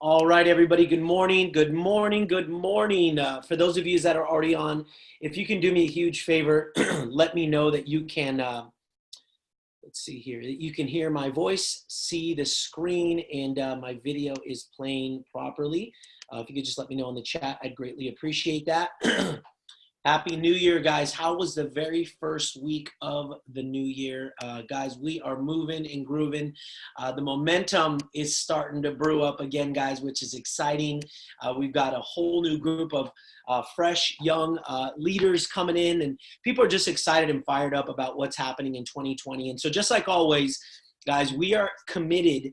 All right, everybody. Good morning. Good morning. Good morning. For those of you that are already on, if you can do me a huge favor, let me know that you can, let's see here, you can hear my voice, see the screen, and my video is playing properly. If you could just let me know in the chat, I'd greatly appreciate that. Happy New Year, guys. How was the very first week of the new year? Guys, we are moving and grooving. The momentum is starting to brew up again, guys, which is exciting. We've got a whole new group of fresh, young leaders coming in, and people are just excited and fired up about what's happening in 2020. And so just like always, guys, we are committed,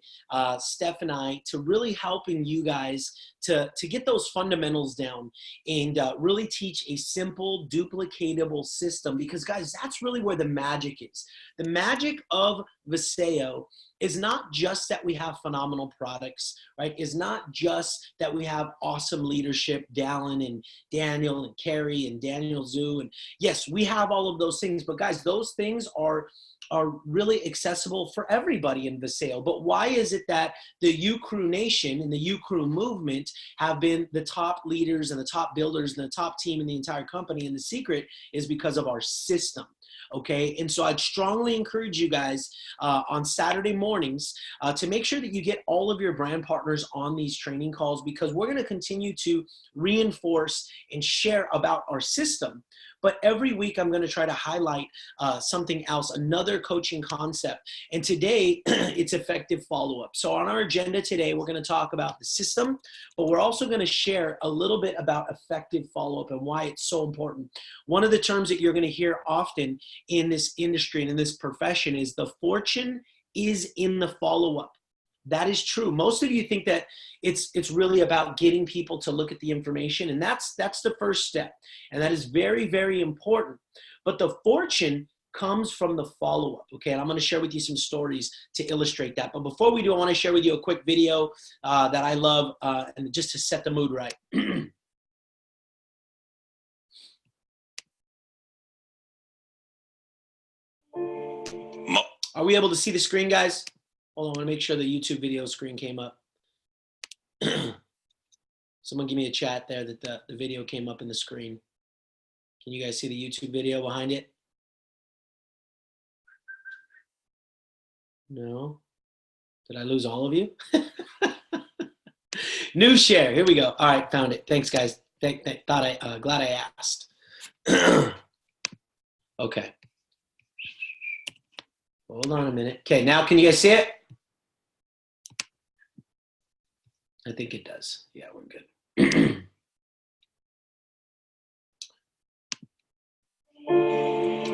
Steph and I, to really helping you guys to get those fundamentals down and really teach a simple, duplicatable system because, guys, that's really where the magic is. The magic of Viseo is not just that we have phenomenal products, right? It's not just that we have awesome leadership, Dallin and Daniel and Carrie and Daniel Zhu. And yes, we have all of those things, but guys, those things are really accessible for everybody in Viseo. But why is it that the UCrew Nation and the UCrew movement have been the top leaders and the top builders and the top team in the entire company? And the secret is because of our system. Okay, and so I'd strongly encourage you guys on Saturday mornings to make sure that you get all of your brand partners on these training calls because we're going to continue to reinforce and share about our system. But every week I'm going to try to highlight something else, another coaching concept. And today it's effective follow-up. So on our agenda today, we're going to talk about the system, but we're also going to share a little bit about effective follow-up and why it's so important. One of the terms that you're going to hear often in this industry and in this profession is the fortune is in the follow-up. That is true. Most of you think that it's really about getting people to look at the information, and that's the first step, and that is very, very important. But the fortune comes from the follow-up, okay? And I'm going to share with you some stories to illustrate that. But before we do, I want to share with you a quick video that I love, and just to set the mood right. Are we able to see the screen, guys? Hold on, I want to make sure the YouTube video screen came up. Someone give me a chat there that the video came up in the screen. Can you guys see the YouTube video behind it? No? Did I lose all of you? New share. Here we go. All right, found it. Thanks, guys. Glad I asked. Okay. Hold on a minute. Okay, now can you guys see it? I think it does. Yeah, we're good.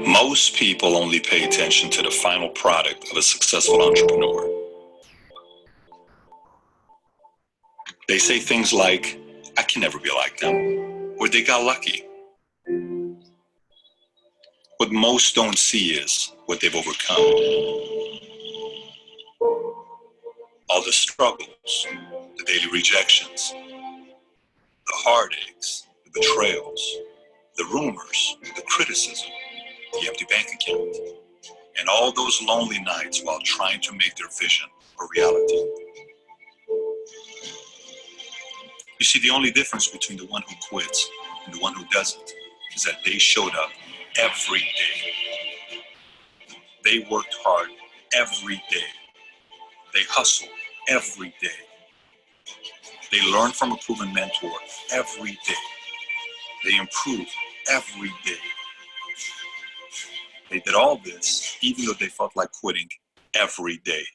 Most people only pay attention to the final product of a successful entrepreneur. They say things like, I can never be like them, or they got lucky. What most don't see is what they've overcome. All the struggles, the daily rejections, the heartaches, the betrayals, the rumors, the criticism, the empty bank account, and all those lonely nights while trying to make their vision a reality. You see, the only difference between the one who quits and the one who doesn't is that they showed up every day. They worked hard every day. They hustled every day. They learned from a proven mentor every day. They improved every day. They did all this even though they felt like quitting every day.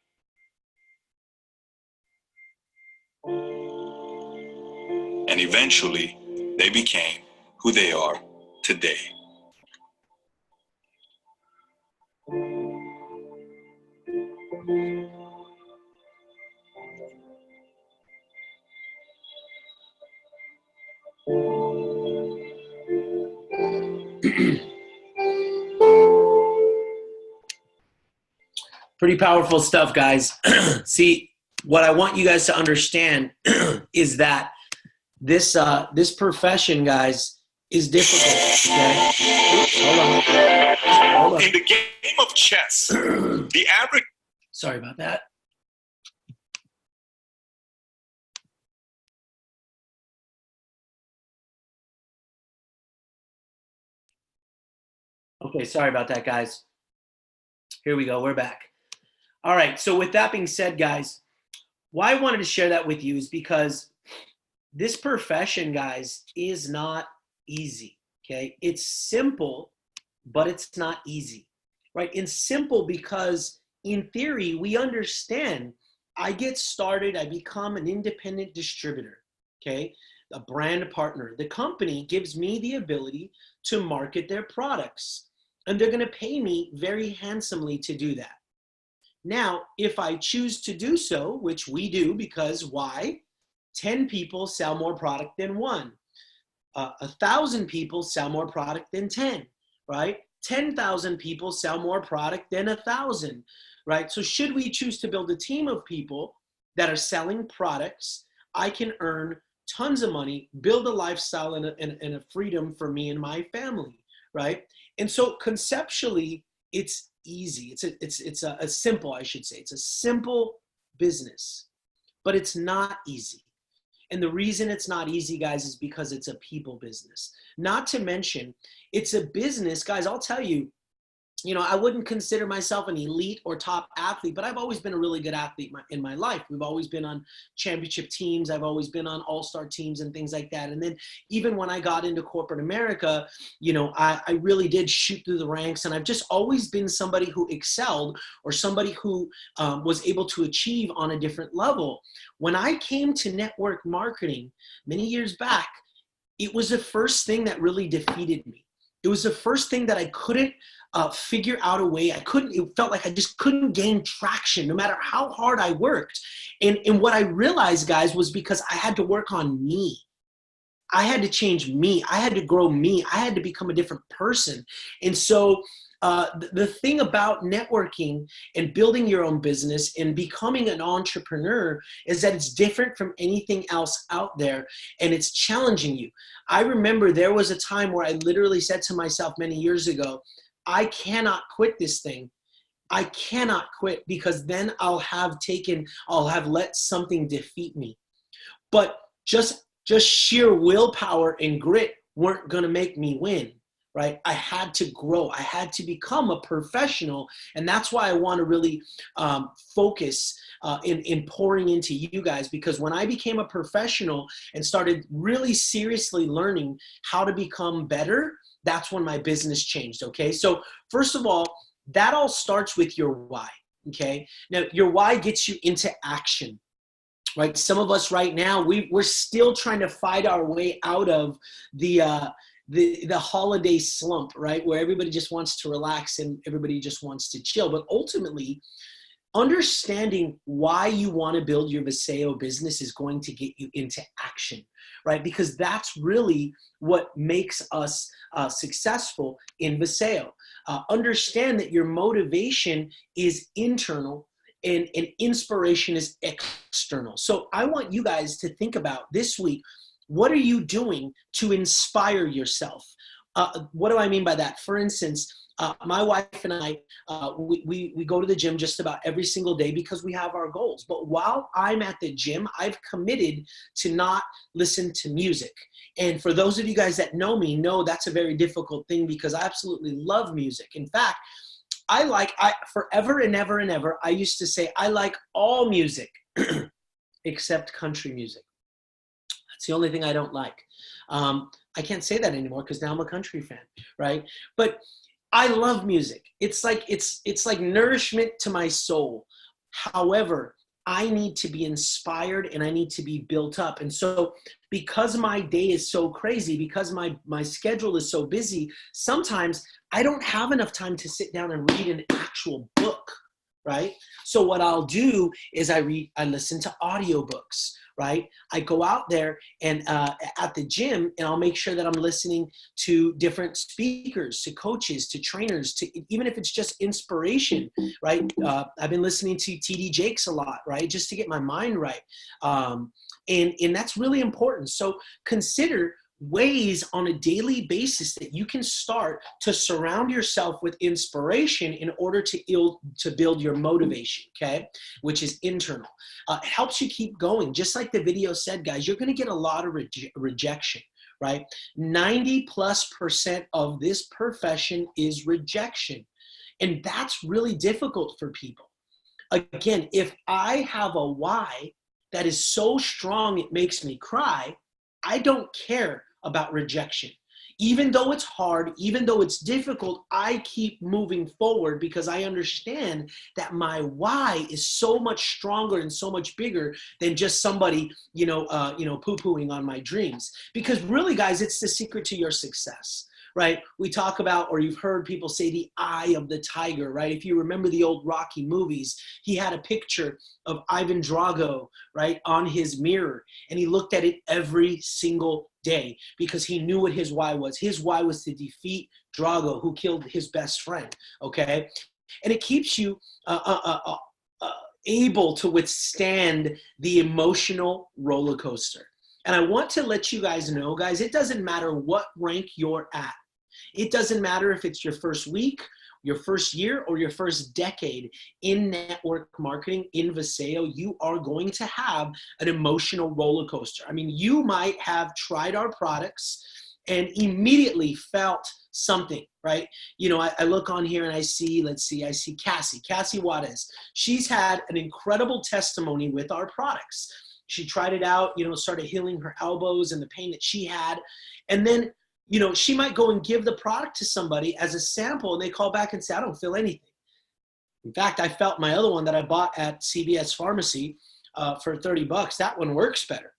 And eventually, they became who they are today. Pretty powerful stuff, guys. See, what I want you guys to understand is that this profession, guys, is difficult. Okay? Oops, hold on. In the game of chess, the average... Sorry about that. Okay, sorry about that, guys. Here we go. We're back. All right. So with that being said, guys, why I wanted to share that with you is because this profession, guys, is not easy. Okay. It's simple, but it's not easy, right? It's simple because in theory, we understand I get started, I become an independent distributor. Okay. A brand partner. The company gives me the ability to market their products, and they're going to pay me very handsomely to do that. Now, if I choose to do so, which we do, because why? 10 people sell more product than one. 1,000 people sell more product than 10, right? 10,000 people sell more product than 1,000, right? So should we choose to build a team of people that are selling products, I can earn tons of money, build a lifestyle and a freedom for me and my family, right? And so conceptually, it's easy. It's a simple, I should say. It's a simple business, but it's not easy. And the reason it's not easy, guys, is because it's a people business. Not to mention, it's a business, guys, I'll tell you, I wouldn't consider myself an elite or top athlete, but I've always been a really good athlete in my life. We've always been on championship teams. I've always been on all-star teams and things like that. And then even when I got into corporate America, I really did shoot through the ranks. And I've just always been somebody who excelled, or somebody who was able to achieve on a different level. When I came to network marketing many years back, it was the first thing that really defeated me. It was the first thing that I couldn't figure out a way. It felt like I just couldn't gain traction no matter how hard I worked. And what I realized, guys, was because I had to work on me. I had to change me. I had to grow me. I had to become a different person. And so the thing about networking and building your own business and becoming an entrepreneur is that it's different from anything else out there, and it's challenging you. I remember there was a time where I literally said to myself many years ago, I cannot quit this thing. I cannot quit, because then I'll have let something defeat me. But just sheer willpower and grit weren't going to make me win, right? I had to grow. I had to become a professional. And that's why I want to really focus in pouring into you guys, because when I became a professional and started really seriously learning how to become better, that's when my business changed, okay? So first of all, that all starts with your why, okay? Now, your why gets you into action, right? Some of us right now, we're still trying to fight our way out of the holiday slump, right? Where everybody just wants to relax and everybody just wants to chill. But ultimately, understanding why you want to build your Viseo business is going to get you into action, right? Because that's really what makes us successful in Viseo. Understand that your motivation is internal and inspiration is external. So I want you guys to think about this week, what are you doing to inspire yourself? What do I mean by that? For instance, my wife and I, we go to the gym just about every single day because we have our goals. But while I'm at the gym, I've committed to not listen to music. And for those of you guys that know me, know that's a very difficult thing, because I absolutely love music. In fact, I forever and ever and ever, I used to say I like all music except country music. That's the only thing I don't like. I can't say that anymore because now I'm a country fan, right? But I love music. It's like nourishment to my soul. However, I need to be inspired and I need to be built up. And so because my day is so crazy, because my schedule is so busy, sometimes I don't have enough time to sit down and read an actual book, right? So what I'll do is I listen to audiobooks, right? I go out there and at the gym, and I'll make sure that I'm listening to different speakers, to coaches, to trainers, to even if it's just inspiration, right? I've been listening to TD Jakes a lot, right? Just to get my mind right. And that's really important. So consider ways on a daily basis that you can start to surround yourself with inspiration in order to build your motivation, okay? Which is internal. It helps you keep going. Just like the video said, guys, you're going to get a lot of rejection, right? 90+% of this profession is rejection. And that's really difficult for people. Again, if I have a why that is so strong it makes me cry, I don't care about rejection. Even though it's hard, even though it's difficult, I keep moving forward because I understand that my why is so much stronger and so much bigger than just somebody, poo-pooing on my dreams. Because really, guys, it's the secret to your success. Right? We talk about, or you've heard people say the eye of the tiger, right? If you remember the old Rocky movies, he had a picture of Ivan Drago, right, on his mirror. And he looked at it every single day because he knew what his why was. His why was to defeat Drago, who killed his best friend, okay? And it keeps you able to withstand the emotional roller coaster. And I want to let you guys know, guys, it doesn't matter what rank you're at. It doesn't matter if it's your first week, your first year, or your first decade in network marketing, in Viseo, you are going to have an emotional roller coaster. I mean, you might have tried our products and immediately felt something, right? I look on here and I see, I see Cassie Juarez. She's had an incredible testimony with our products. She tried it out, started healing her elbows and the pain that she had. And then, she might go and give the product to somebody as a sample and they call back and say, I don't feel anything. In fact, I felt my other one that I bought at CVS Pharmacy for $30. That one works better,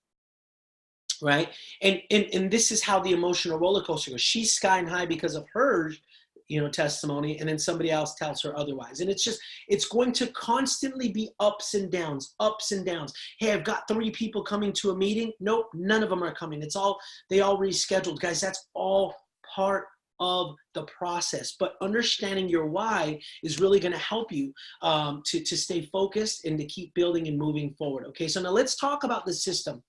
right? And this is how the emotional roller coaster goes. She's sky high because of her testimony, and then somebody else tells her otherwise. And it's going to constantly be ups and downs. Hey, I've got 3 people coming to a meeting. Nope, none of them are coming. They all rescheduled. Guys, that's all part of the process. But understanding your why is really going to help you to stay focused and to keep building and moving forward. Okay, so now let's talk about the system.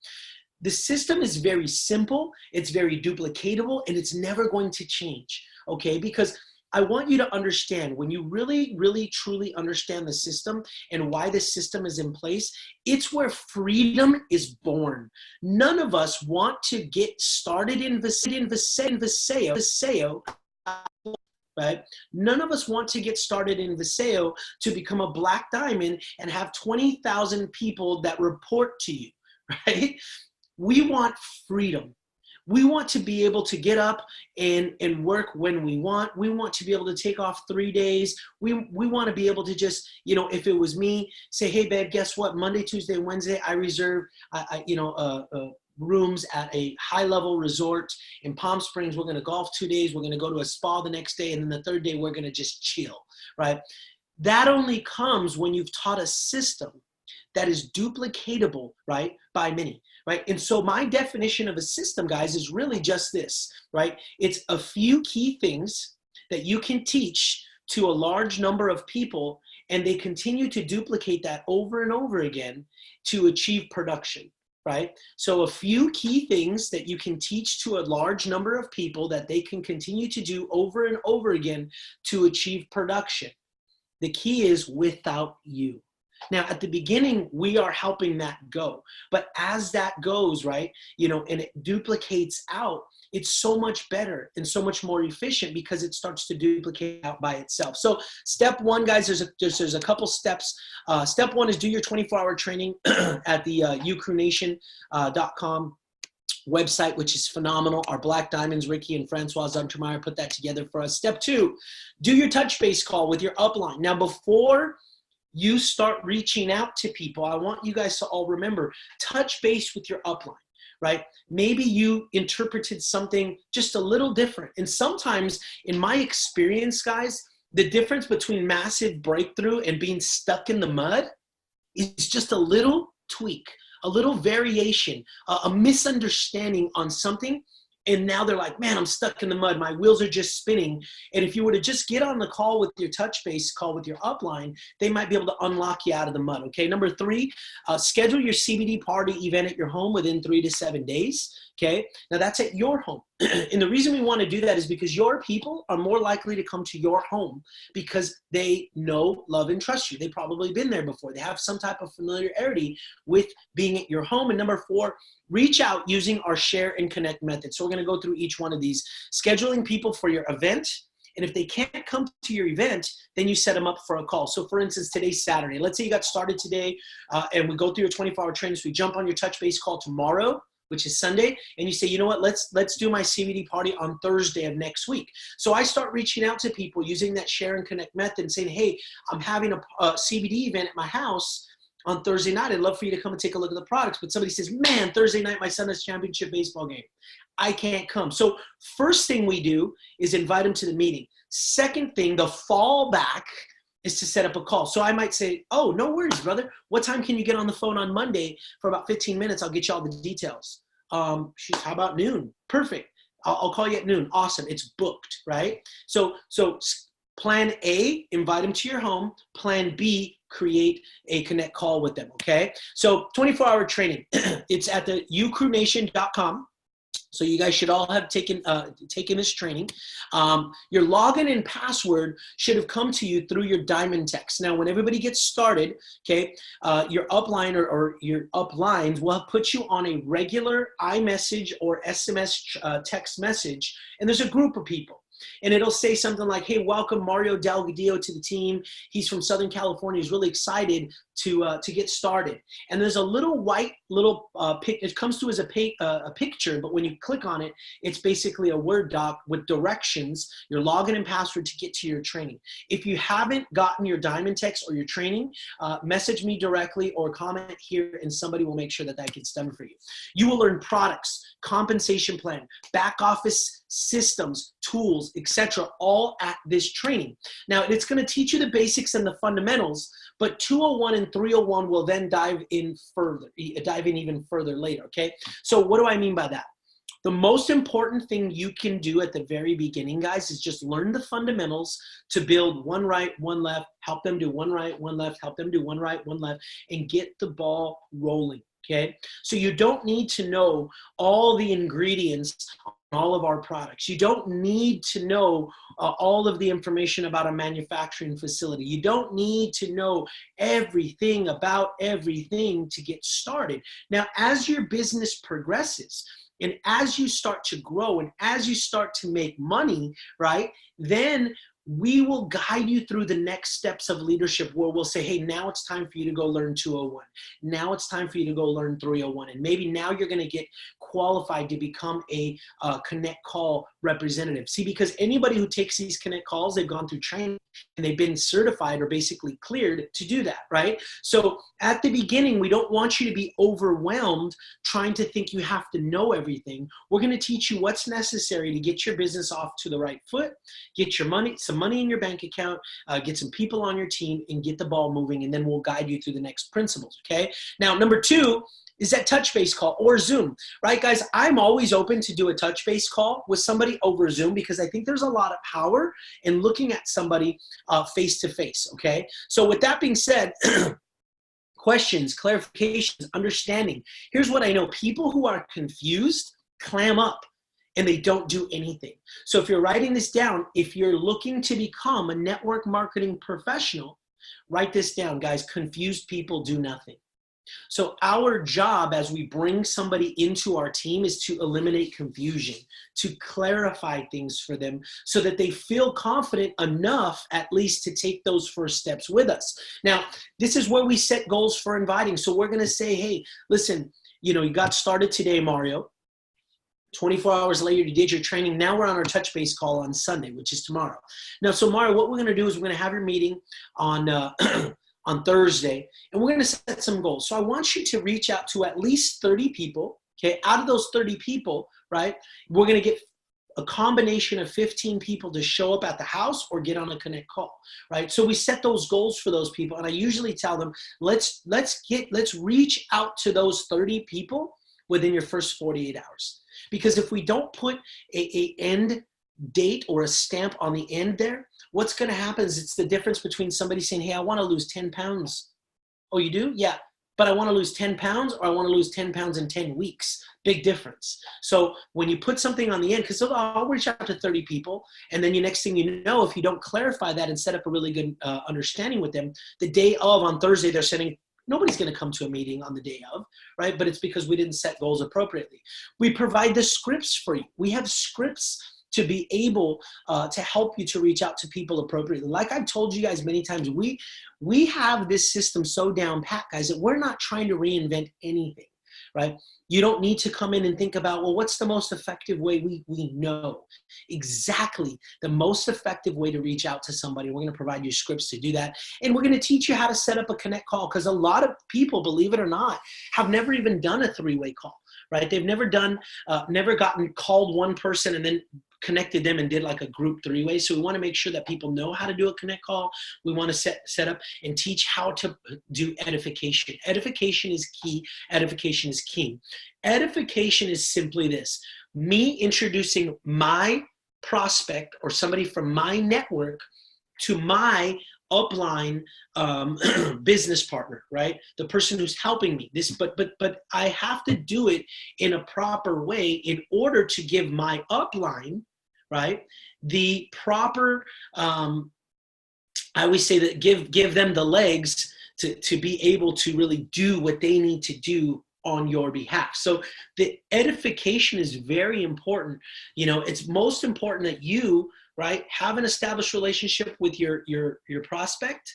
The system is very simple, it's very duplicatable, and it's never going to change, okay? Because I want you to understand, when you really, really, truly understand the system and why the system is in place, it's where freedom is born. None of us want to get started in Viseo, right? None of us want to get started in Viseo to become a black diamond and have 20,000 people that report to you, right? We want freedom. We want to be able to get up and work when we want. We want to be able to take off 3 days. We want to be able to just, if it was me, say, hey, babe, guess what? Monday, Tuesday, Wednesday, I reserve, rooms at a high-level resort in Palm Springs. We're going to golf 2 days. We're going to go to a spa the next day. And then the third day, we're going to just chill, right? That only comes when you've taught a system that is duplicatable, right, by many, right? And so my definition of a system, guys, is really just this, right? It's a few key things that you can teach to a large number of people, and they continue to duplicate that over and over again to achieve production, right? So a few key things that you can teach to a large number of people that they can continue to do over and over again to achieve production. The key is without you. Now, at the beginning, we are helping that go. But as that goes, right, and it duplicates out, it's so much better and so much more efficient because it starts to duplicate out by itself. So step 1, guys, there's a couple steps. Step 1 is do your 24-hour training at the UCrewNation.com website, which is phenomenal. Our Black Diamonds, Ricky and Francois Untermeyer, put that together for us. Step 2, do your touch base call with your upline. Now, before you start reaching out to people, I want you guys to all remember, touch base with your upline, right? Maybe you interpreted something just a little different. And sometimes, in my experience, guys, the difference between massive breakthrough and being stuck in the mud is just a little tweak, a little variation, a misunderstanding on something. And now they're like, man, I'm stuck in the mud. My wheels are just spinning. And if you were to just get on the call with your touch base call with your upline, they might be able to unlock you out of the mud. Okay. Number 3, schedule your CBD party event at your home within 3 to 7 days. Okay. Now that's at your home. And the reason we want to do that is because your people are more likely to come to your home because they know, love, and trust you. They've probably been there before. They have some type of familiarity with being at your home. And number 4, reach out using our share and connect method. So we're going to go through each one of these. Scheduling people for your event. And if they can't come to your event, then you set them up for a call. So for instance, today's Saturday. Let's say you got started today and we go through your 24-hour training. So we jump on your touch base call tomorrow, which is Sunday, and you say, you know what, let's do my CBD party on Thursday of next week. So I start reaching out to people using that share and connect method and saying, hey, I'm having a CBD event at my house on Thursday night. I'd love for you to come and take a look at the products. But somebody says, man, Thursday night, my son has championship baseball game. I can't come. So first thing we do is invite them to the meeting. Second thing, the fallback is to set up a call. So I might say, oh, no worries, brother. What time can you get on the phone on Monday for about 15 minutes? I'll get you all the details. How about noon? Perfect. I'll call you at noon. Awesome. It's booked, right? So plan A, invite them to your home. Plan B, create a connect call with them, okay? So 24-hour training. It's at the UCrewNation.com. So you guys should all have taken this training. Your login and password should have come to you through your diamond text. Now, when everybody gets started, okay, your upline or your uplines will put you on a regular iMessage or SMS text message, and there's a group of people. And it'll say something like, hey, welcome Mario Delgadillo to the team. He's from Southern California. He's really excited to get started. And there's a little white it comes to as a picture, but when you click on it, it's basically a Word doc with directions, your login and password to get to your training. If you haven't gotten your diamond text or your training, message me directly or comment here and somebody will make sure that gets done for you. You will learn products, compensation plan, back office systems, tools, etc., all at this training. Now, it's going to teach you the basics and the fundamentals, but 201 and 301 will then dive in even further later, okay? So what do I mean by that? The most important thing you can do at the very beginning, guys, is just learn the fundamentals to build one right, one left, help them do one right, one left, help them do one right, one left, and get the ball rolling, okay? So you don't need to know all the ingredients on all of our products. You don't need to know all of the information about a manufacturing facility. You don't need to know everything about everything to get started. Now, as your business progresses, and as you start to grow and as you start to make money, right, then we will guide you through the next steps of leadership where we'll say, hey, now it's time for you to go learn 201. Now it's time for you to go learn 301. And maybe now you're going to get qualified to become a Connect Call representative. See, because anybody who takes these Connect Calls, they've gone through training and they've been certified or basically cleared to do that, right? So at the beginning, we don't want you to be overwhelmed trying to think you have to know everything. We're going to teach you what's necessary to get your business off to the right foot, get your money, some money in your bank account, get some people on your team, and get the ball moving, and then we'll guide you through the next principles, okay? Now, number 2 is that touch base call or Zoom, right, guys? I'm always open to do a touch base call with somebody over Zoom because I think there's a lot of power in looking at somebody face to face, okay? So with that being said, questions, clarifications, understanding. Here's what I know. People who are confused clam up and they don't do anything. So if you're writing this down, if you're looking to become a network marketing professional, write this down, guys. Confused people do nothing. So our job as we bring somebody into our team is to eliminate confusion, to clarify things for them so that they feel confident enough at least to take those first steps with us. Now, this is where we set goals for inviting. So we're going to say, hey, listen, you got started today, Mario. 24 hours later, you did your training. Now we're on our touch base call on Sunday, which is tomorrow. Now, so Mario, what we're going to do is we're going to have your meeting on on Thursday, and we're going to set some goals. So I want you to reach out to at least 30 people, okay? Out of those 30 people, right, we're going to get a combination of 15 people to show up at the house or get on a Connect Call, right? So we set those goals for those people, and I usually tell them, let's reach out to those 30 people within your first 48 hours. Because if we don't put a end date or a stamp on the end there, what's going to happen is it's the difference between somebody saying, hey, I want to lose 10 pounds. Oh, you do? Yeah. but I want to lose 10 pounds, or I want to lose 10 pounds in 10 weeks. Big difference. So when you put something on the end, because I'll reach out to 30 people, and then the next thing you know, if you don't clarify that and set up a really good understanding with them, the day of, on Thursday, they're sending, nobody's going to come to a meeting on the day of, right? But it's because we didn't set goals appropriately. We provide the scripts for you. We have scripts to be able to help you to reach out to people appropriately. Like I've told you guys many times, we have this system so down pat, guys, that we're not trying to reinvent anything, right? You don't need to come in and think about, well, what's the most effective way? We know exactly the most effective way to reach out to somebody. We're going to provide you scripts to do that. And we're going to teach you how to set up a connect call, because a lot of people, believe it or not, have never even done a three-way call, right? They've never done, never gotten called one person and then connected them and did like a group three-way. So we want to make sure that people know how to do a connect call. We want to set up and teach how to do edification. Edification is key. Edification is king. Edification is simply this: me introducing my prospect or somebody from my network to my upline business partner, right? The person who's helping me. But I have to do it in a proper way in order to give my upline, right, the proper, I always say that give them the legs to be able to really do what they need to do on your behalf. So the edification is very important. You know, it's most important that you, right, have an established relationship with your prospect,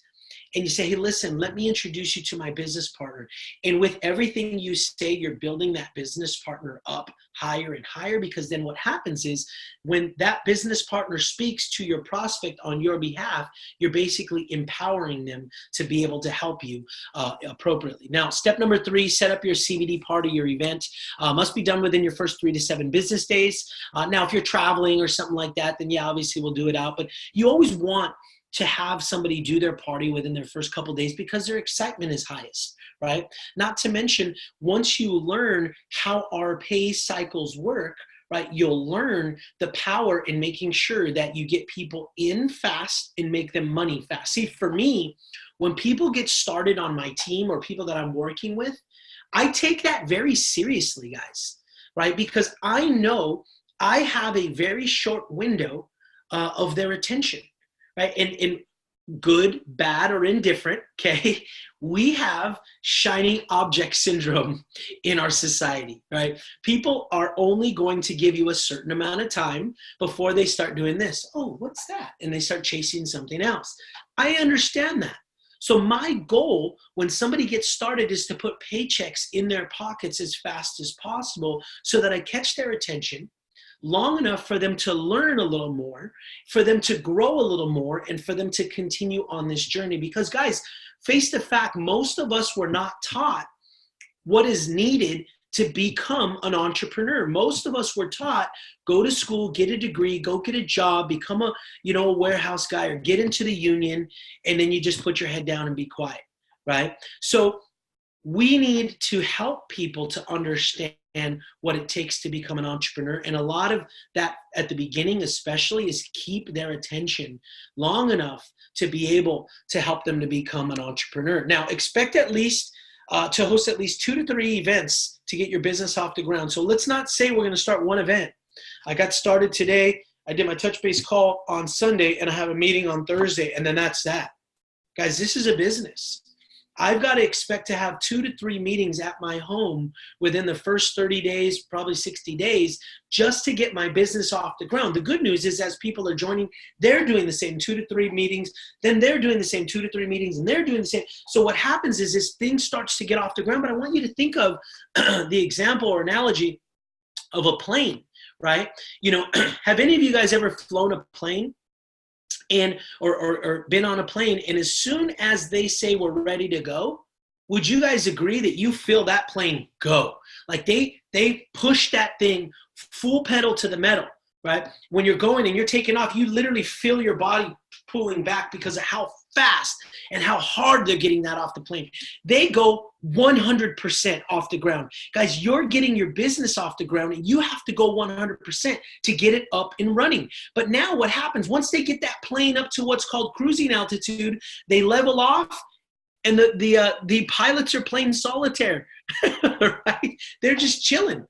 and you say, hey, listen, let me introduce you to my business partner. And with everything you say, you're building that business partner up higher and higher, because then what happens is when that business partner speaks to your prospect on your behalf, you're basically empowering them to be able to help you appropriately. Now, step number 3, set up your CBD party, your event. Must be done within your first 3 to 7 business days. Now, if you're traveling or something like that, then yeah, obviously we'll do it out. But you always want to have somebody do their party within their first couple of days, because their excitement is highest, right? Not to mention, once you learn how our pay cycles work, right, you'll learn the power in making sure that you get people in fast and make them money fast. See, for me, when people get started on my team or people that I'm working with, I take that very seriously, guys, right? Because I know I have a very short window of their attention. Right? And good, bad, or indifferent, okay, we have shiny object syndrome in our society, right? People are only going to give you a certain amount of time before they start doing this. Oh, what's that? And they start chasing something else. I understand that. So my goal when somebody gets started is to put paychecks in their pockets as fast as possible, so that I catch their attention long enough for them to learn a little more, for them to grow a little more, and for them to continue on this journey. Because guys, face the fact, most of us were not taught what is needed to become an entrepreneur. Most of us were taught, go to school, get a degree, go get a job, become a warehouse guy, or get into the union, and then you just put your head down and be quiet, right? So we need to help people to understand what it takes to become an entrepreneur. And a lot of that at the beginning especially is keep their attention long enough to be able to help them to become an entrepreneur. Now, expect at least to host at least 2 to 3 events to get your business off the ground. So let's not say we're going to start one event. I got started today. I did my touch base call on Sunday, and I have a meeting on Thursday, and then that's that. Guys, this is a business. I've got to expect to have 2 to 3 meetings at my home within the first 30 days, probably 60 days, just to get my business off the ground. The good news is, as people are joining, they're doing the same 2 to 3 meetings, then they're doing the same 2 to 3 meetings, and they're doing the same. So what happens is this thing starts to get off the ground. But I want you to think of the example or analogy of a plane, right? Have any of you guys ever flown a plane? And or been on a plane, and as soon as they say we're ready to go, would you guys agree that you feel that plane go? Like they push that thing full pedal to the metal, right? When you're going and you're taking off, you literally feel your body pulling back because of how fast and how hard they're getting that off the plane. They go 100% off the ground. Guys, you're getting your business off the ground, and you have to go 100% to get it up and running. But now what happens, once they get that plane up to what's called cruising altitude, they level off, and the pilots are playing solitaire, right? They're just chilling.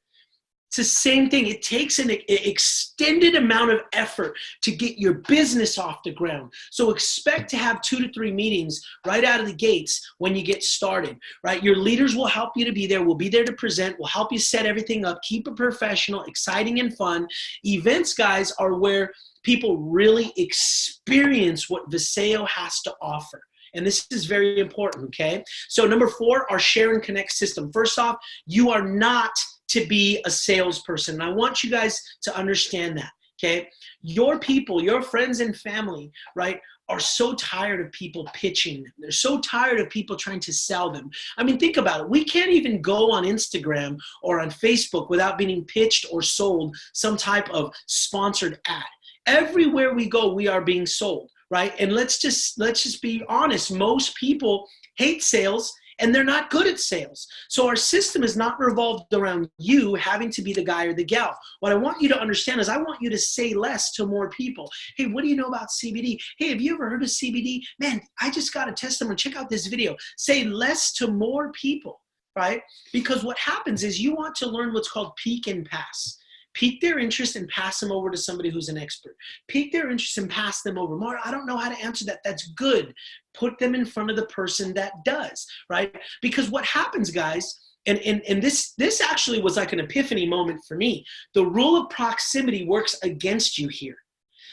It's the same thing. It takes an extended amount of effort to get your business off the ground. So expect to have 2 to 3 meetings right out of the gates when you get started, right? Your leaders will help you to be there. We'll be there to present. We'll help you set everything up. Keep it professional, exciting, and fun. Events, guys, are where people really experience what Viseo has to offer. And this is very important, okay? So number 4, our share and connect system. First off, you are not to be a salesperson. And I want you guys to understand that, okay? Your people, your friends and family, right, are so tired of people pitching them. They're so tired of people trying to sell them. I mean, think about it. We can't even go on Instagram or on Facebook without being pitched or sold some type of sponsored ad. Everywhere we go, we are being sold, right? And let's just be honest. Most people hate sales, and they're not good at sales. So our system is not revolved around you having to be the guy or the gal. What I want you to understand is I want you to say less to more people. Hey, what do you know about CBD? Hey, have you ever heard of CBD? Man, I just got a testimony. Check out this video. Say less to more people, right? Because what happens is you want to learn what's called peak and pass. Pique their interest and pass them over to somebody who's an expert. Pique their interest and pass them over. Mar, I don't know how to answer that. That's good. Put them in front of the person that does, right? Because what happens, guys, and this actually was like an epiphany moment for me. The rule of proximity works against you here.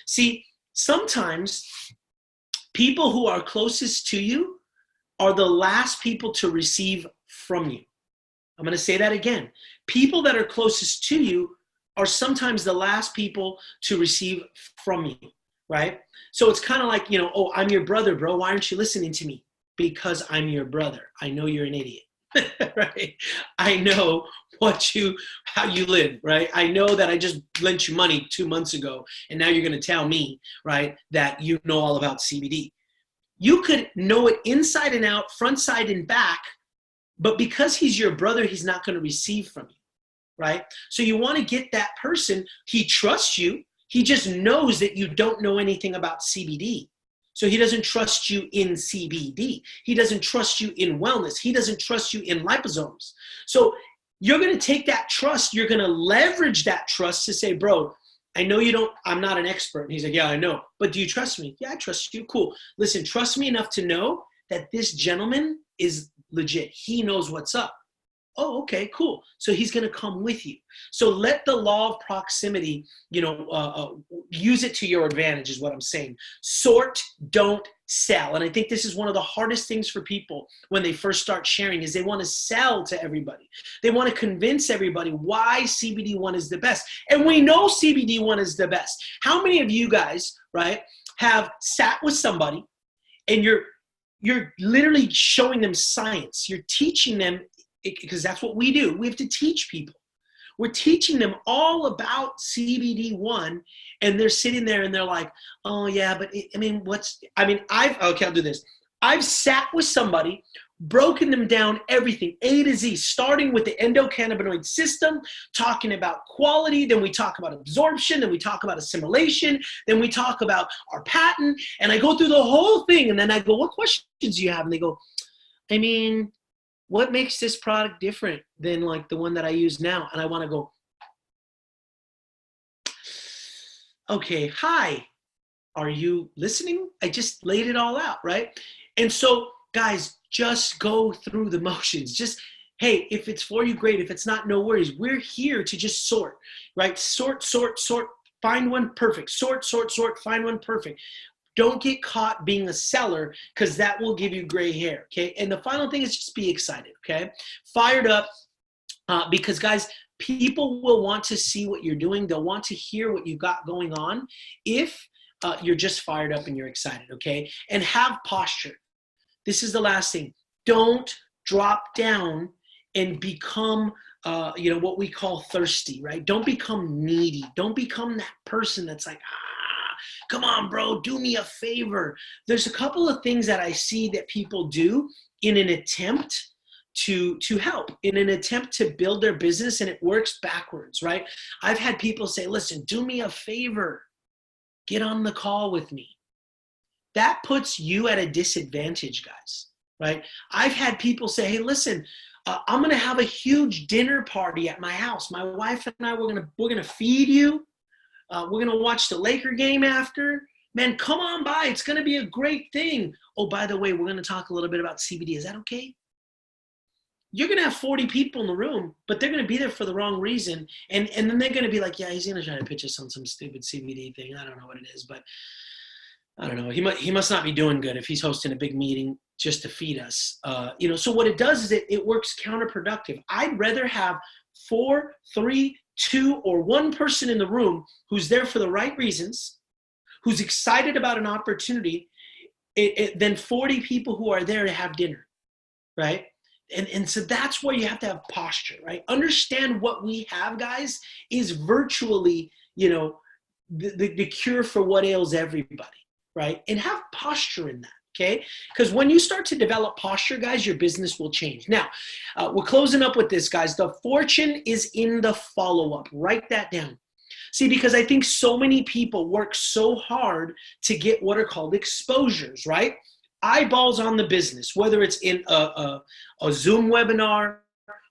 See, sometimes people who are closest to you are the last people to receive from you. I'm going to say that again. People that are closest to you are sometimes the last people to receive from you, right? So it's kind of like, you know, oh, I'm your brother, bro. Why aren't you listening to me? Because I'm your brother. I know you're an idiot, right? I know how you live, right? I know that I just lent you money 2 months ago, and now you're going to tell me, right, that you know all about CBD. You could know it inside and out, front, side, and back, but because he's your brother, he's not going to receive from you. Right? So you want to get that person, he trusts you, he just knows that you don't know anything about CBD. So he doesn't trust you in CBD. He doesn't trust you in wellness. He doesn't trust you in liposomes. So you're going to take that trust, you're going to leverage that trust to say, bro, I know I'm not an expert. And he's like, yeah, I know. But do you trust me? Yeah, I trust you. Cool. Listen, trust me enough to know that this gentleman is legit. He knows what's up. Oh, okay, cool. So he's going to come with you. So let the law of proximity, use it to your advantage is what I'm saying. Sort, don't sell. And I think this is one of the hardest things for people when they first start sharing is they want to sell to everybody. They want to convince everybody why CBD1 is the best. And we know CBD1 is the best. How many of you guys, right, have sat with somebody and you're literally showing them science. You're teaching them, because that's what we do. We have to teach people. We're teaching them all about CBD1, and they're sitting there and they're like, oh yeah, but I'll do this. I've sat with somebody, broken them down everything, A to Z, starting with the endocannabinoid system, talking about quality, then we talk about absorption, then we talk about assimilation, then we talk about our patent, and I go through the whole thing, and then I go, what questions do you have? And they go, what makes this product different than like the one that I use now? And I want to go, okay, hi, are you listening? I just laid it all out, right? And so guys, just go through the motions. Just, hey, if it's for you, great. If it's not, no worries. We're here to just sort, right? Sort, find one perfect. Sort, find one perfect. Don't get caught being a seller because that will give you gray hair, okay? And the final thing is just be excited, okay? Fired up because, guys, people will want to see what you're doing. They'll want to hear what you've got going on if you're just fired up and you're excited, okay? And have posture. This is the last thing. Don't drop down and become what we call thirsty, right? Don't become needy. Don't become that person that's like, come on, bro, do me a favor. There's a couple of things that I see that people do in an attempt to help, in an attempt to build their business, and it works backwards, right? I've had people say, listen, do me a favor. Get on the call with me. That puts you at a disadvantage, guys. right? I've had people say, hey, listen, I'm going to have a huge dinner party at my house. My wife and I, we're going to feed you. We're going to watch the Laker game after. Man, come on by. It's going to be a great thing. Oh, by the way, we're going to talk a little bit about CBD. Is that okay? You're going to have 40 people in the room, but they're going to be there for the wrong reason. And then they're going to be like, yeah, he's going to try to pitch us on some stupid CBD thing. I don't know what it is, but I don't know. He must not be doing good if he's hosting a big meeting just to feed us. So what it does is it works counterproductive. I'd rather have 4, 3, 2, or 1 person in the room who's there for the right reasons, who's excited about an opportunity, than 40 people who are there to have dinner, right? And so that's where you have to have posture, right? Understand what we have, guys, is virtually, the cure for what ails everybody, right? And have posture in that, okay? Because when you start to develop posture, guys, your business will change. Now, we're closing up with this, guys. The fortune is in the follow-up. Write that down. See, because I think so many people work so hard to get what are called exposures, right? Eyeballs on the business, whether it's in a Zoom webinar,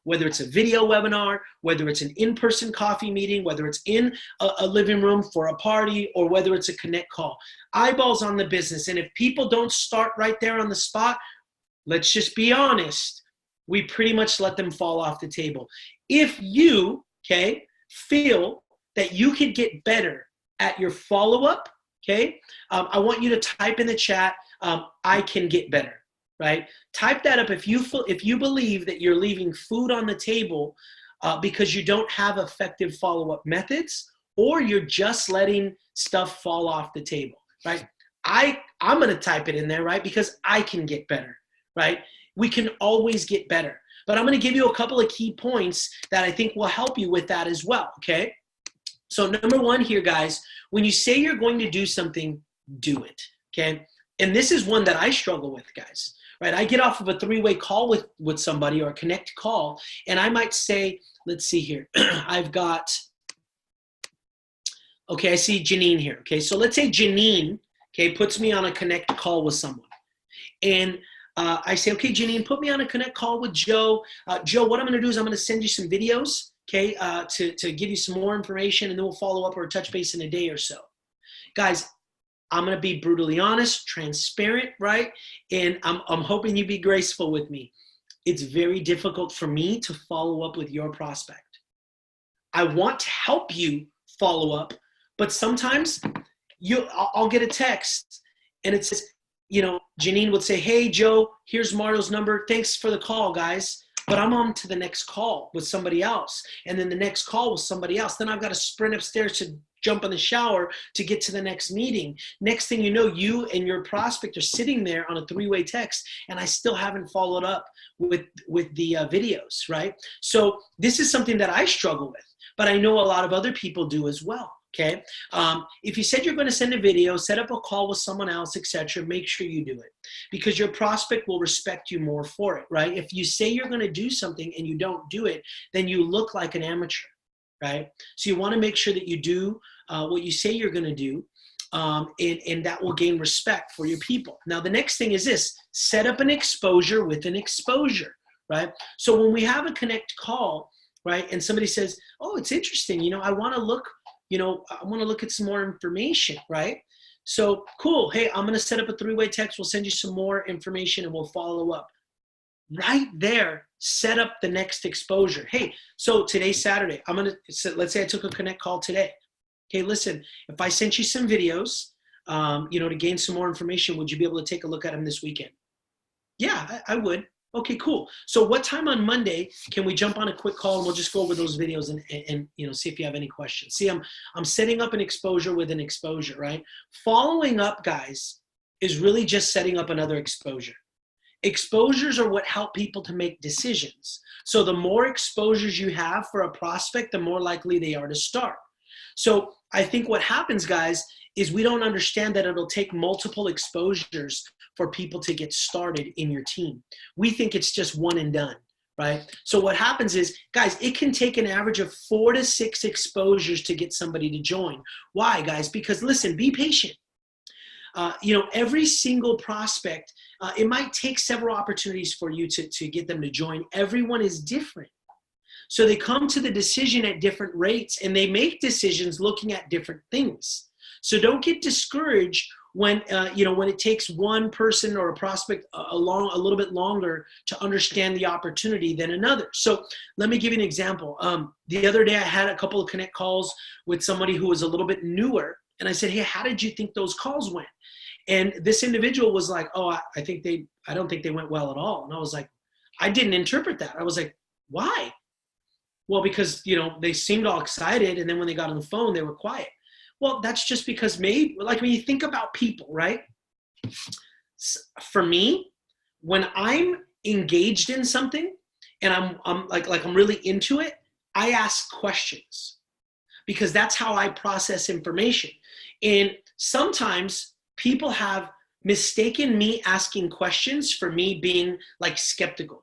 whether it's a video webinar, whether it's an in-person coffee meeting, whether it's in a living room for a party, or whether it's a connect call. Eyeballs on the business. And if people don't start right there on the spot, let's just be honest, we pretty much let them fall off the table. If you, feel that you could get better at your follow-up, I want you to type in the chat, I can get better, right? Type that up if you believe that you're leaving food on the table because you don't have effective follow-up methods, or you're just letting stuff fall off the table, right? I'm going to type it in there, right? Because I can get better, right? We can always get better. But I'm going to give you a couple of key points that I think will help you with that as well, okay? So number 1 here, guys, when you say you're going to do something, do it, okay? And this is one that I struggle with, guys, right? I get off of a 3-way call with somebody, or a connect call, and I might say, let's see here. I've got, okay, I see Janine here, okay? So let's say Janine, puts me on a connect call with someone. And I say, okay, Janine, put me on a connect call with Joe. Joe, what I'm going to do is I'm going to send you some videos, to give you some more information, and then we'll follow up or touch base in a day or so. Guys, I'm going to be brutally honest, transparent, right? And I'm hoping you be graceful with me. It's very difficult for me to follow up with your prospect. I want to help you follow up, but sometimes I'll get a text and it says, Janine would say, hey, Joe, here's Mario's number. Thanks for the call, guys. But I'm on to the next call with somebody else, and then the next call with somebody else. Then I've got to sprint upstairs to jump in the shower to get to the next meeting. Next thing you know, you and your prospect are sitting there on a 3-way text, and I still haven't followed up with the videos, right? So this is something that I struggle with, but I know a lot of other people do as well. Okay. If you said you're going to send a video, set up a call with someone else, etc., make sure you do it, because your prospect will respect you more for it, right? If you say you're going to do something and you don't do it, then you look like an amateur, right? So you want to make sure that you do what you say you're going to do, and that will gain respect for your people. Now, the next thing is this: set up an exposure with an exposure, right? So when we have a connect call, right, and somebody says, oh, it's interesting, I want to look at some more information, right? So cool. Hey, I'm going to set up a 3-way text. We'll send you some more information and we'll follow up. Right there, set up the next exposure. Hey, so today's Saturday. Let's say I took a connect call today. Okay, listen, if I sent you some videos, to gain some more information, would you be able to take a look at them this weekend? Yeah, I would. Okay, cool. So what time on Monday can we jump on a quick call and we'll just go over those videos and see if you have any questions. See, I'm setting up an exposure with an exposure, right? Following up, guys, is really just setting up another exposure. Exposures are what help people to make decisions. So the more exposures you have for a prospect, the more likely they are to start. So I think what happens, guys, is we don't understand that it'll take multiple exposures for people to get started in your team. We think it's just one and done, right? So what happens is, guys, it can take an average of 4 to 6 exposures to get somebody to join. Why, guys? Because listen, be patient. Every single prospect, it might take several opportunities for you to get them to join. Everyone is different. So they come to the decision at different rates, and they make decisions looking at different things. So don't get discouraged when it takes one person or a prospect a little bit longer to understand the opportunity than another. So let me give you an example. The other day I had a couple of connect calls with somebody who was a little bit newer, and I said, hey, how did you think those calls went? And this individual was like, oh, I don't think they went well at all. And I was like, I didn't interpret that. I was like, why? Well, because, they seemed all excited, and then when they got on the phone, they were quiet. Well, that's just because maybe, like when you think about people, right? For me, when I'm engaged in something and I'm really into it, I ask questions because that's how I process information. And sometimes people have mistaken me asking questions for me being like skeptical.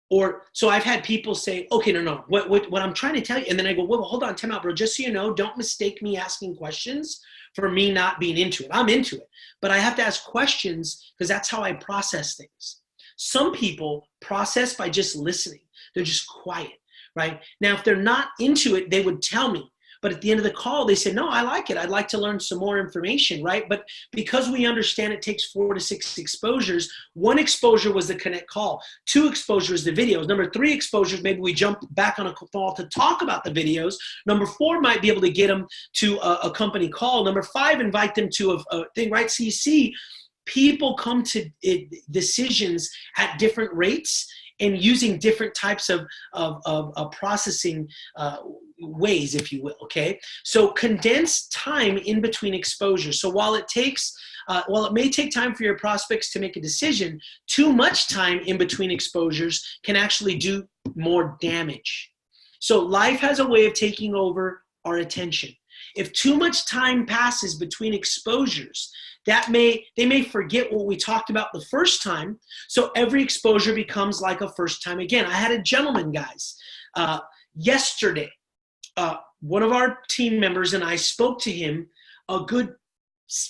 Or so I've had people say, okay, no, what I'm trying to tell you. And then I go, well, hold on, time out, bro. Just so you know, don't mistake me asking questions for me not being into it. I'm into it, but I have to ask questions because that's how I process things. Some people process by just listening. They're just quiet, right? Now, if they're not into it, they would tell me. But at the end of the call, they said, no, I like it. I'd like to learn some more information, right? But because we understand it takes 4 to 6 exposures, 1 exposure was the connect call. 2 exposures, the videos. Number 3 exposures, maybe we jump back on a call to talk about the videos. Number 4 might be able to get them to a company call. Number 5, invite them to a thing, right? So you see, people come to decisions at different rates and using different types of processing ways, if you will, okay? So condense time in between exposures. So while it may take time for your prospects to make a decision, too much time in between exposures can actually do more damage. So life has a way of taking over our attention. If too much time passes between exposures, they may forget what we talked about the first time. So every exposure becomes like a first time again. I had a gentleman, guys, yesterday. One of our team members and I spoke to him a good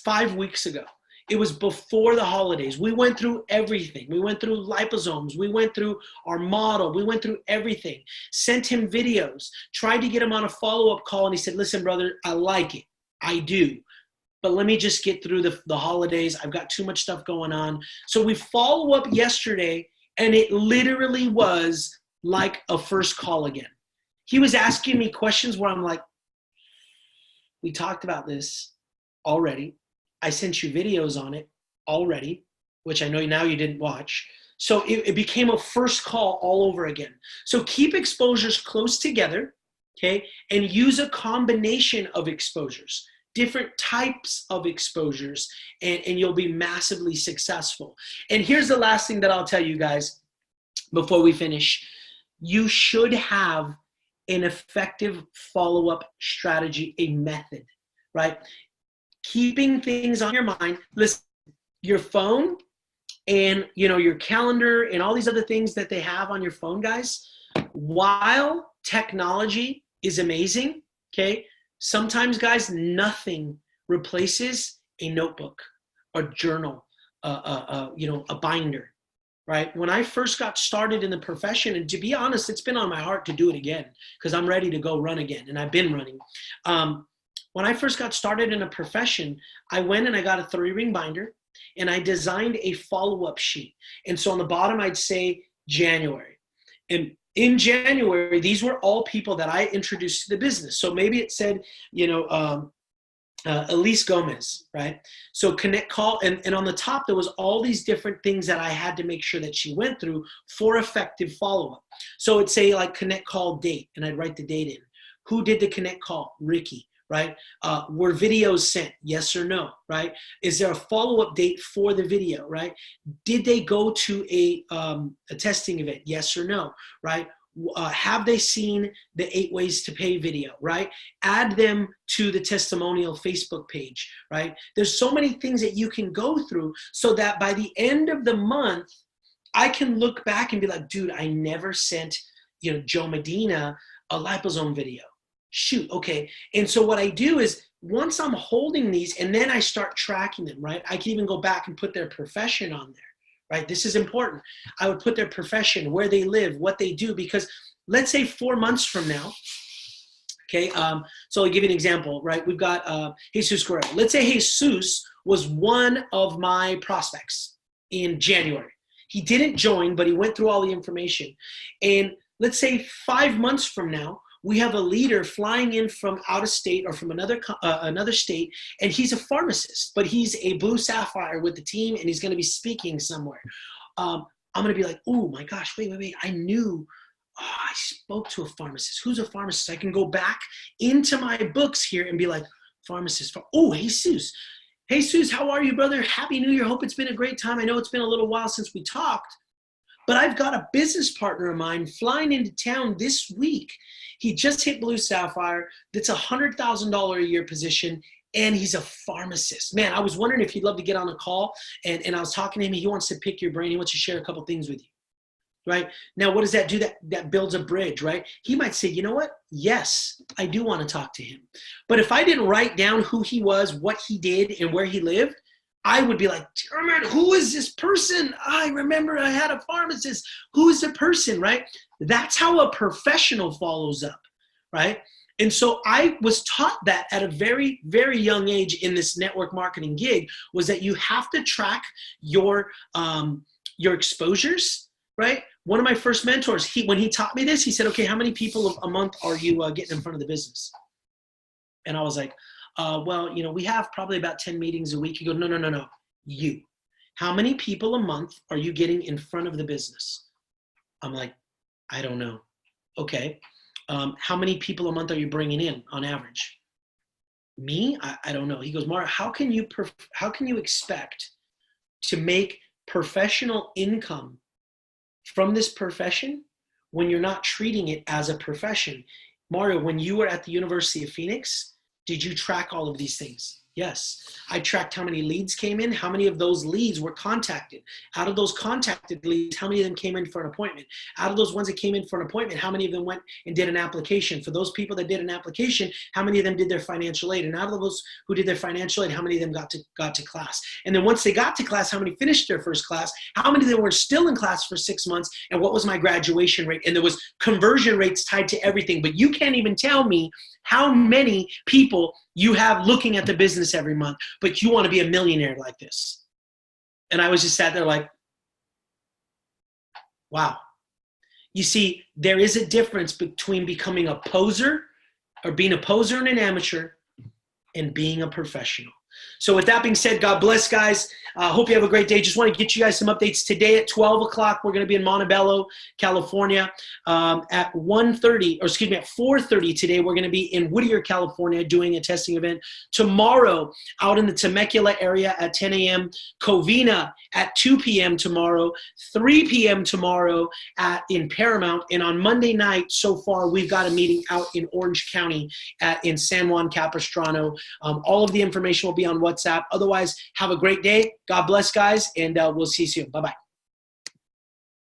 5 weeks ago. It was before the holidays. We went through everything. We went through liposomes. We went through our model. We went through everything. Sent him videos. Tried to get him on a follow-up call, and he said, listen, brother, I like it. I do. But let me just get through the holidays. I've got too much stuff going on. So we follow up yesterday, and it literally was like a first call again. He was asking me questions where I'm like, we talked about this already. I sent you videos on it already, which I know now you didn't watch. So it became a first call all over again. So keep exposures close together, okay? And use a combination of exposures, different types of exposures, and you'll be massively successful. And here's the last thing that I'll tell you guys before we finish. You should have an effective follow-up strategy, a method, right? Keeping things on your mind. Listen, your phone and your calendar and all these other things that they have on your phone, guys, while technology is amazing, okay, sometimes, guys, nothing replaces a notebook, a journal, a binder, right? When I first got started in the profession, and to be honest, it's been on my heart to do it again because I'm ready to go run again, and I've been running. When I first got started in a profession, I went and I got a 3-ring binder, and I designed a follow-up sheet. And so on the bottom, I'd say January. And in January, these were all people that I introduced to the business. So maybe it said, Elise Gomez, right? So connect call, and on the top, there was all these different things that I had to make sure that she went through for effective follow-up. So it'd say like connect call date, and I'd write the date in. Who did the connect call? Ricky. Right? Were videos sent? Yes or no? Right? Is there a follow-up date for the video? Right? Did they go to a testing event? Yes or no? Right? Have they seen the 8 ways to pay video? Right? Add them to the testimonial Facebook page. Right? There's so many things that you can go through so that by the end of the month, I can look back and be like, dude, I never sent Joe Medina a liposome video. Shoot, okay. And so what I do is once I'm holding these and then I start tracking them, right? I can even go back and put their profession on there, right? This is important. I would put their profession, where they live, what they do, because let's say 4 months from now, okay, so I'll give you an example, right? We've got Jesus Guerrero. Let's say Jesus was one of my prospects in January. He didn't join, but he went through all the information. And let's say 5 months from now, we have a leader flying in from out of state or from another state, and he's a pharmacist, but he's a blue sapphire with the team, and he's going to be speaking somewhere. I'm going to be like, oh my gosh, wait. I knew, I spoke to a pharmacist. Who's a pharmacist? I can go back into my books here and be like, pharmacist. Oh, Jesus. Jesus, how are you, brother? Happy New Year. Hope it's been a great time. I know it's been a little while since we talked, but I've got a business partner of mine flying into town this week. He just hit Blue Sapphire. That's $100,000 a year position, and he's a pharmacist. Man, I was wondering if you'd love to get on a call, and I was talking to him. He wants to pick your brain. He wants to share a couple things with you, right? Now, what does that do? That builds a bridge, right? He might say, you know what? Yes, I do want to talk to him. But if I didn't write down who he was, what he did, and where he lived, I would be like, Dermot, who is this person? I remember I had a pharmacist. Who is the person, right? That's how a professional follows up, right? And so I was taught that at a very, very young age in this network marketing gig, was that you have to track your exposures, right? One of my first mentors, when he taught me this, he said, okay, how many people a month are you getting in front of the business? And I was like, well, we have probably about 10 meetings a week. You go, no. You. How many people a month are you getting in front of the business? I'm like, I don't know. Okay. How many people a month are you bringing in on average? Me? I don't know. He goes, Mara, how can you expect to make professional income from this profession when you're not treating it as a profession? Mario, when you were at the University of Phoenix, did you track all of these things? Yes. I tracked how many leads came in, how many of those leads were contacted. Out of those contacted leads, how many of them came in for an appointment? Out of those ones that came in for an appointment, how many of them went and did an application? For those people that did an application, how many of them did their financial aid? And out of those who did their financial aid, how many of them got to class? And then once they got to class, how many finished their first class? How many of them were still in class for 6 months? And what was my graduation rate? And there was conversion rates tied to everything. But you can't even tell me how many people you have looking at the business every month, but you want to be a millionaire like this. And I was just sat there like, wow. You see, there is a difference between becoming a poser or being a poser and an amateur and being a professional. So with that being said, God bless, guys. Hope you have a great day. Just want to get you guys some updates. Today at 12 o'clock, we're going to be in Montebello, California. At 4:30 today, we're going to be in Whittier, California, doing a testing event. Tomorrow, out in the Temecula area at 10 a.m. Covina at 2 p.m. tomorrow. 3 p.m. tomorrow in Paramount. And on Monday night, so far, we've got a meeting out in Orange County in San Juan Capistrano. All of the information will be on WhatsApp. Otherwise, have a great day. God bless, guys, and we'll see you soon. Bye-bye.